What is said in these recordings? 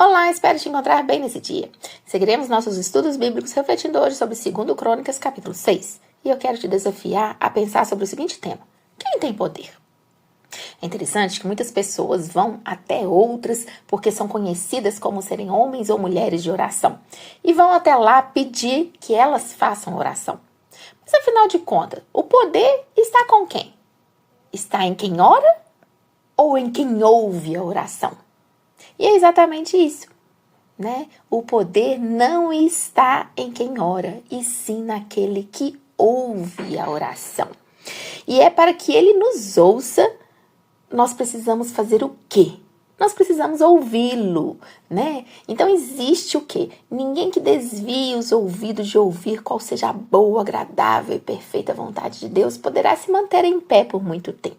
Olá, espero te encontrar bem nesse dia. Seguiremos nossos estudos bíblicos refletindo hoje sobre 2 Crônicas, capítulo 6. E eu quero te desafiar a pensar sobre o seguinte tema: quem tem poder? É interessante que muitas pessoas vão até outras porque são conhecidas como serem homens ou mulheres de oração. E vão até lá pedir que elas façam oração. Mas afinal de contas, o poder está com quem? Está em quem ora ou em quem ouve a oração? E é exatamente isso, né? O poder não está em quem ora, e sim naquele que ouve a oração. E é para que ele nos ouça, nós precisamos fazer o quê? Nós precisamos ouvi-lo, né? Então existe o quê? Ninguém que desvie os ouvidos de ouvir qual seja a boa, agradável e perfeita vontade de Deus poderá se manter em pé por muito tempo.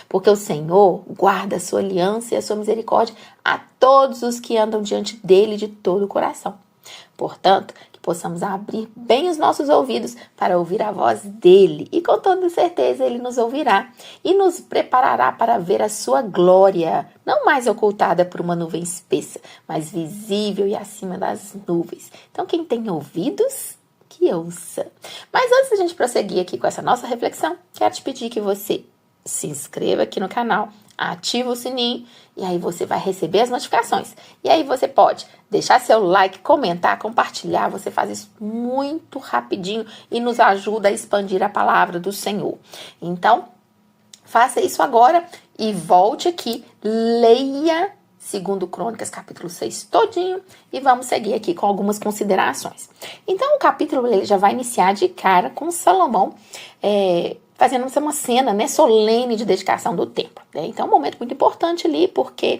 Porque o Senhor guarda a sua aliança e a sua misericórdia a todos os que andam diante dele de todo o coração. Portanto, que possamos abrir bem os nossos ouvidos para ouvir a voz dele. E com toda certeza ele nos ouvirá e nos preparará para ver a sua glória, não mais ocultada por uma nuvem espessa, mas visível e acima das nuvens. Então, quem tem ouvidos, que ouça. Mas antes de a gente prosseguir aqui com essa nossa reflexão, quero te pedir que você se inscreva aqui no canal, ativa o sininho e aí você vai receber as notificações. E aí você pode deixar seu like, comentar, compartilhar. Você faz isso muito rapidinho e nos ajuda a expandir a palavra do Senhor. Então, faça isso agora e volte aqui, leia 2 Crônicas, capítulo 6 todinho e vamos seguir aqui com algumas considerações. Então, o capítulo ele já vai iniciar de cara com Salomão fazendo uma cena, né, solene de dedicação do templo. Né? Então, é um momento muito importante ali, porque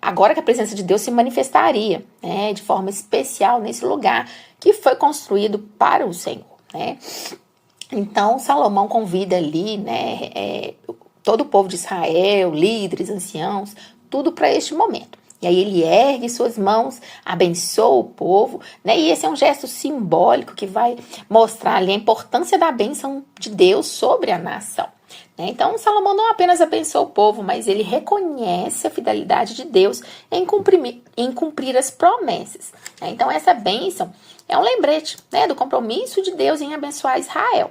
agora que a presença de Deus se manifestaria, né, de forma especial nesse lugar que foi construído para o Senhor. Né? Então, Salomão convida ali, né, todo o povo de Israel, líderes, anciãos, tudo para este momento. E aí ele ergue suas mãos, abençoa o povo, né? E esse é um gesto simbólico que vai mostrar ali a importância da bênção de Deus sobre a nação. Né? Então, Salomão não apenas abençoa o povo, mas ele reconhece a fidelidade de Deus em cumprir as promessas. Né? Então, essa bênção é um lembrete, né, do compromisso de Deus em abençoar Israel.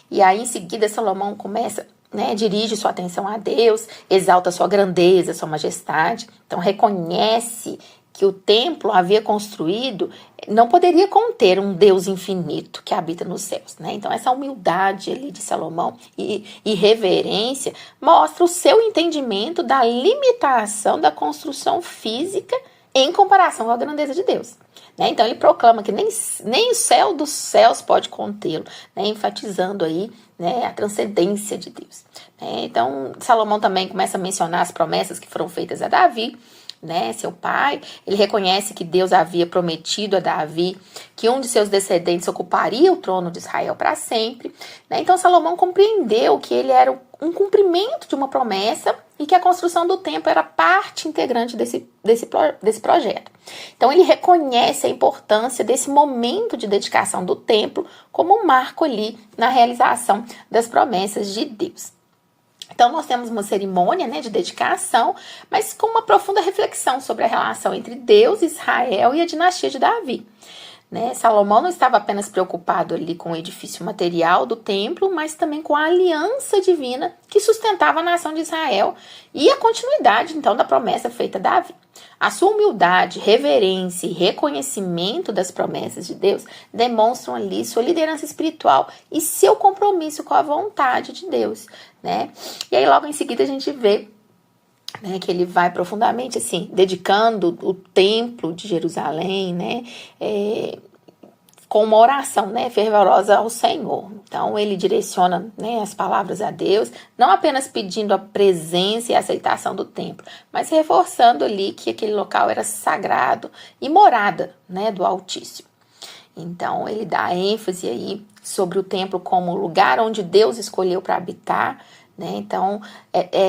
E aí, em seguida, Salomão começa, né, dirige sua atenção a Deus, exalta sua grandeza, sua majestade. Então reconhece que o templo havia construído não poderia conter um Deus infinito que habita nos céus. Né? Então essa humildade ali de Salomão e reverência mostra o seu entendimento da limitação da construção física em comparação com a grandeza de Deus. Né? Então ele proclama que nem o céu dos céus pode contê-lo, né? Enfatizando aí, né, a transcendência de Deus. Né? Então Salomão também começa a mencionar as promessas que foram feitas a Davi, né, seu pai. Ele reconhece que Deus havia prometido a Davi que um de seus descendentes ocuparia o trono de Israel para sempre. Né? Então Salomão compreendeu que ele era um cumprimento de uma promessa e que a construção do templo era parte integrante desse projeto. Então ele reconhece a importância desse momento de dedicação do templo como um marco ali na realização das promessas de Deus. Então nós temos uma cerimônia, né, de dedicação, mas com uma profunda reflexão sobre a relação entre Deus, Israel e a dinastia de Davi. Né? Salomão não estava apenas preocupado ali com o edifício material do templo, mas também com a aliança divina que sustentava a nação de Israel e a continuidade, então, da promessa feita a Davi. A sua humildade, reverência e reconhecimento das promessas de Deus demonstram ali sua liderança espiritual e seu compromisso com a vontade de Deus. Né? E aí logo em seguida a gente vê, né, que ele vai profundamente assim, dedicando o templo de Jerusalém, né, com uma oração, né, fervorosa ao Senhor. Então ele direciona, né, as palavras a Deus, não apenas pedindo a presença e a aceitação do templo, mas reforçando ali que aquele local era sagrado e morada, né, do Altíssimo. Então ele dá ênfase aí sobre o templo como lugar onde Deus escolheu para habitar. Né? Então,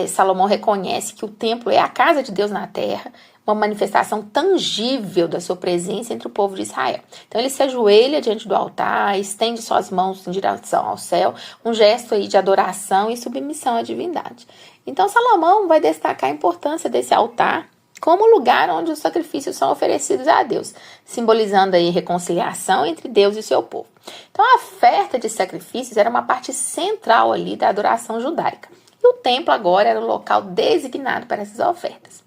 Salomão reconhece que o templo é a casa de Deus na terra, uma manifestação tangível da sua presença entre o povo de Israel. Então, ele se ajoelha diante do altar, estende suas mãos em direção ao céu, um gesto aí de adoração e submissão à divindade. Então, Salomão vai destacar a importância desse altar como lugar onde os sacrifícios são oferecidos a Deus, simbolizando aí reconciliação entre Deus e o seu povo. Então a oferta de sacrifícios era uma parte central ali da adoração judaica. E o templo agora era o local designado para essas ofertas.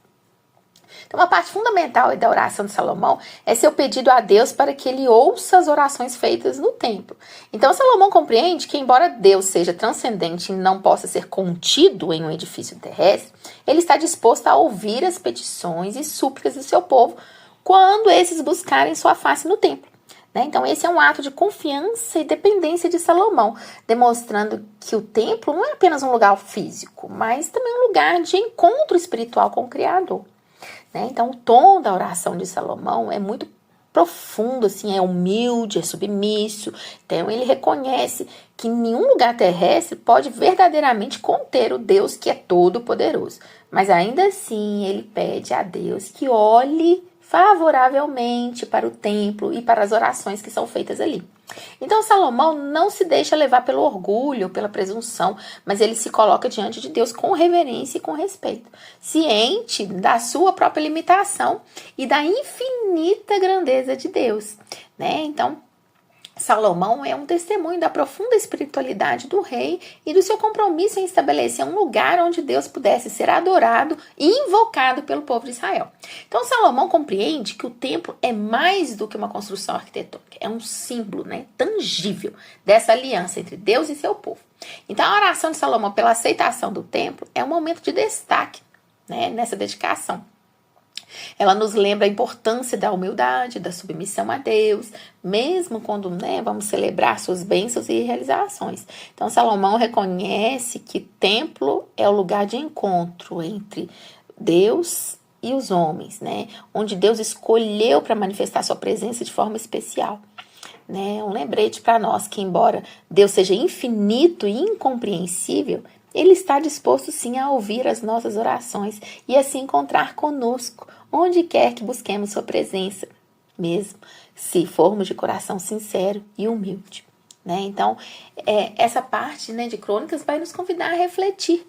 Então, uma parte fundamental da oração de Salomão é seu pedido a Deus para que ele ouça as orações feitas no templo. Então, Salomão compreende que, embora Deus seja transcendente e não possa ser contido em um edifício terrestre, ele está disposto a ouvir as petições e súplicas do seu povo quando esses buscarem sua face no templo. Então, esse é um ato de confiança e dependência de Salomão, demonstrando que o templo não é apenas um lugar físico, mas também um lugar de encontro espiritual com o Criador. Então, o tom da oração de Salomão é muito profundo, assim, é humilde, é submisso. Então, ele reconhece que nenhum lugar terrestre pode verdadeiramente conter o Deus que é todo-poderoso. Mas, ainda assim, ele pede a Deus que olhe favoravelmente para o templo e para as orações que são feitas ali. Então, Salomão não se deixa levar pelo orgulho, pela presunção, mas ele se coloca diante de Deus com reverência e com respeito, ciente da sua própria limitação e da infinita grandeza de Deus, Então, Salomão é um testemunho da profunda espiritualidade do rei e do seu compromisso em estabelecer um lugar onde Deus pudesse ser adorado e invocado pelo povo de Israel. Então, Salomão compreende que o templo é mais do que uma construção arquitetônica, é um símbolo, tangível dessa aliança entre Deus e seu povo. Então, a oração de Salomão pela aceitação do templo é um momento de destaque, nessa dedicação. Ela nos lembra a importância da humildade, da submissão a Deus, mesmo quando vamos celebrar suas bênçãos e realizações. Então, Salomão reconhece que templo é o lugar de encontro entre Deus e os homens, onde Deus escolheu para manifestar sua presença de forma especial. Um lembrete para nós que, embora Deus seja infinito e incompreensível, Ele está disposto sim a ouvir as nossas orações e a se encontrar conosco, onde quer que busquemos sua presença, mesmo se formos de coração sincero e humilde. Então, essa parte de Crônicas vai nos convidar a refletir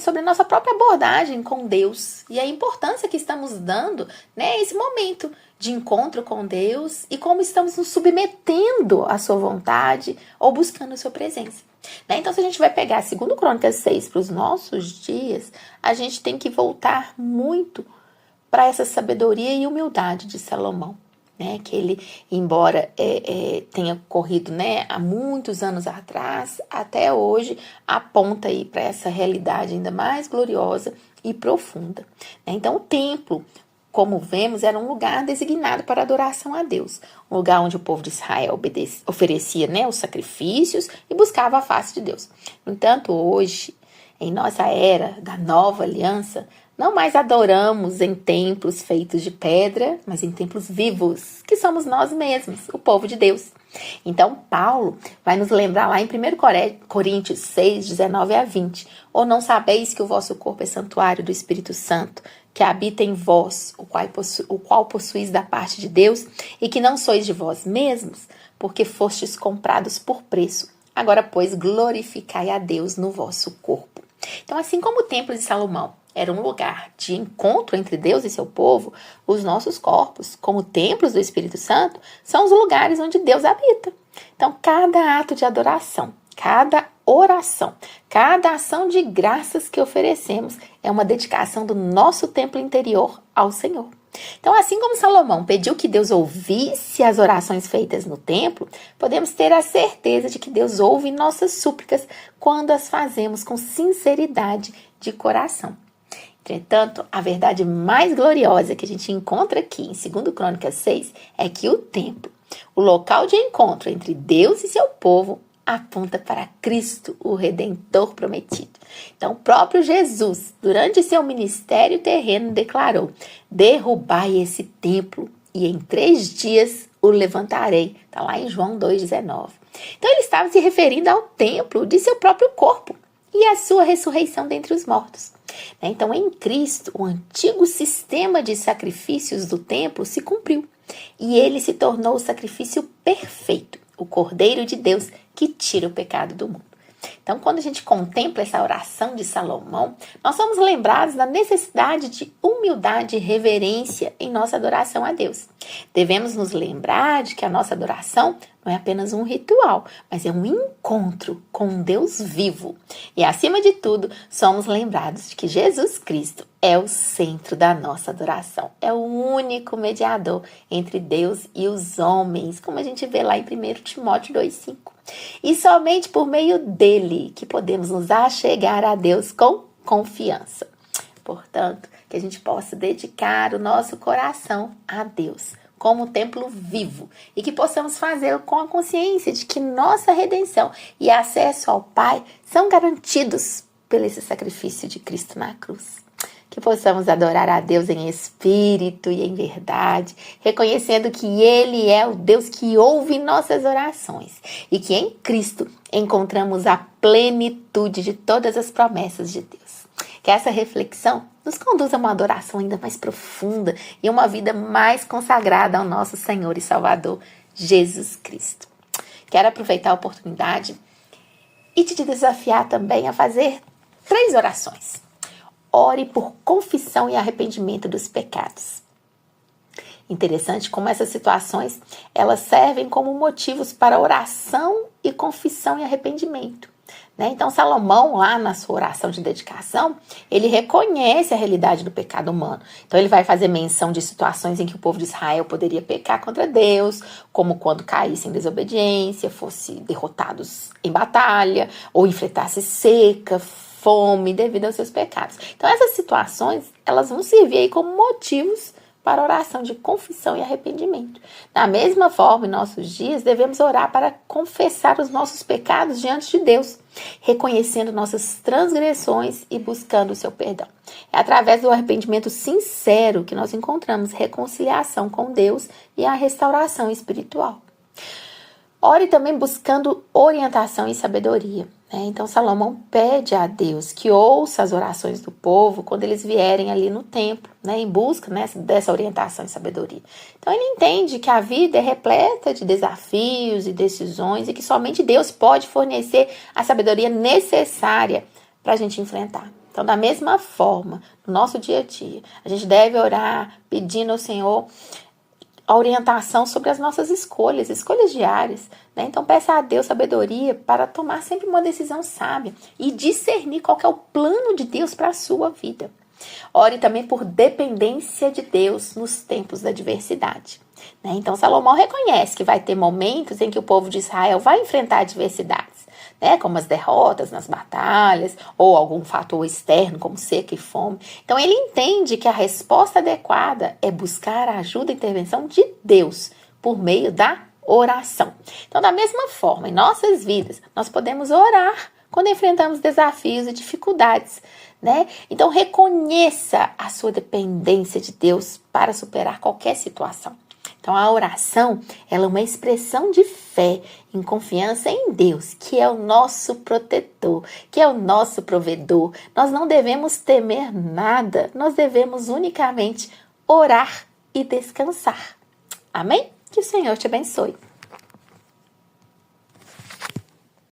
sobre a nossa própria abordagem com Deus e a importância que estamos dando a esse momento de encontro com Deus e como estamos nos submetendo à sua vontade ou buscando a sua presença. Então, se a gente vai pegar 2 Crônicas 6 para os nossos dias, a gente tem que voltar muito para essa sabedoria e humildade de Salomão, que ele, embora tenha corrido há muitos anos atrás, até hoje aponta aí para essa realidade ainda mais gloriosa e profunda. Então, o templo, como vemos, era um lugar designado para adoração a Deus, um lugar onde o povo de Israel oferecia os sacrifícios e buscava a face de Deus. No entanto, hoje, em nossa era da nova aliança, não mais adoramos em templos feitos de pedra, mas em templos vivos, que somos nós mesmos, o povo de Deus. Então, Paulo vai nos lembrar lá em 1 Coríntios 6, 19 a 20. Ou não sabeis que o vosso corpo é santuário do Espírito Santo, que habita em vós, o qual possuís da parte de Deus, e que não sois de vós mesmos, porque fostes comprados por preço. Agora, pois, glorificai a Deus no vosso corpo. Então, assim como o templo de Salomão era um lugar de encontro entre Deus e seu povo, os nossos corpos, como templos do Espírito Santo, são os lugares onde Deus habita. Então, cada ato de adoração, cada oração, cada ação de graças que oferecemos é uma dedicação do nosso templo interior ao Senhor. Então, assim como Salomão pediu que Deus ouvisse as orações feitas no templo, podemos ter a certeza de que Deus ouve nossas súplicas quando as fazemos com sinceridade de coração. Entretanto, a verdade mais gloriosa que a gente encontra aqui em 2 Crônicas 6 é que o templo, o local de encontro entre Deus e seu povo, aponta para Cristo, o Redentor prometido. Então, o próprio Jesus, durante seu ministério terreno, declarou: derrubai esse templo e em 3 dias o levantarei. Está lá em João 2,19. Então, ele estava se referindo ao templo de seu próprio corpo e à sua ressurreição dentre os mortos. Então, em Cristo, o antigo sistema de sacrifícios do templo se cumpriu e ele se tornou o sacrifício perfeito, o Cordeiro de Deus que tira o pecado do mundo. Então, quando a gente contempla essa oração de Salomão, nós somos lembrados da necessidade de humildade e reverência em nossa adoração a Deus. Devemos nos lembrar de que a nossa adoração não é apenas um ritual, mas é um encontro com um Deus vivo. E, acima de tudo, somos lembrados de que Jesus Cristo é o centro da nossa adoração. É o único mediador entre Deus e os homens, como a gente vê lá em 1 Timóteo 2,5. E somente por meio dele que podemos nos achegar a Deus com confiança. Portanto, que a gente possa dedicar o nosso coração a Deus como um templo vivo e que possamos fazê-lo com a consciência de que nossa redenção e acesso ao Pai são garantidos pelo esse sacrifício de Cristo na cruz. Que possamos adorar a Deus em espírito e em verdade, reconhecendo que Ele é o Deus que ouve nossas orações e que em Cristo encontramos a plenitude de todas as promessas de Deus. Que essa reflexão nos conduza a uma adoração ainda mais profunda e uma vida mais consagrada ao nosso Senhor e Salvador, Jesus Cristo. Quero aproveitar a oportunidade e te desafiar também a fazer 3 orações. Ore por confissão e arrependimento dos pecados. Interessante como essas situações, elas servem como motivos para oração e confissão e arrependimento. Então, Salomão, lá na sua oração de dedicação, ele reconhece a realidade do pecado humano. Então, ele vai fazer menção de situações em que o povo de Israel poderia pecar contra Deus, como quando caísse em desobediência, fosse derrotados em batalha, ou enfrentasse seca, fome, devido aos seus pecados. Então, essas situações, elas vão servir aí como motivos para oração de confissão e arrependimento. Da mesma forma, em nossos dias, devemos orar para confessar os nossos pecados diante de Deus, reconhecendo nossas transgressões e buscando o seu perdão. É através do arrependimento sincero que nós encontramos reconciliação com Deus e a restauração espiritual. Ore também buscando orientação e sabedoria. Então, Salomão pede a Deus que ouça as orações do povo quando eles vierem ali no templo, em busca dessa orientação e sabedoria. Então, ele entende que a vida é repleta de desafios e decisões e que somente Deus pode fornecer a sabedoria necessária para a gente enfrentar. Então, da mesma forma, no nosso dia a dia, a gente deve orar pedindo ao Senhor a orientação sobre as nossas escolhas diárias. Então, peça a Deus sabedoria para tomar sempre uma decisão sábia e discernir qual que é o plano de Deus para a sua vida. Ore também por dependência de Deus nos tempos da adversidade. Então, Salomão reconhece que vai ter momentos em que o povo de Israel vai enfrentar adversidades, como as derrotas nas batalhas ou algum fator externo como seca e fome. Então, ele entende que a resposta adequada é buscar a ajuda e intervenção de Deus por meio da oração. Então, da mesma forma, em nossas vidas, nós podemos orar quando enfrentamos desafios e dificuldades, Então, reconheça a sua dependência de Deus para superar qualquer situação. Então, a oração, ela é uma expressão de fé, em confiança em Deus, que é o nosso protetor, que é o nosso provedor. Nós não devemos temer nada, nós devemos unicamente orar e descansar. Amém? Que o Senhor te abençoe.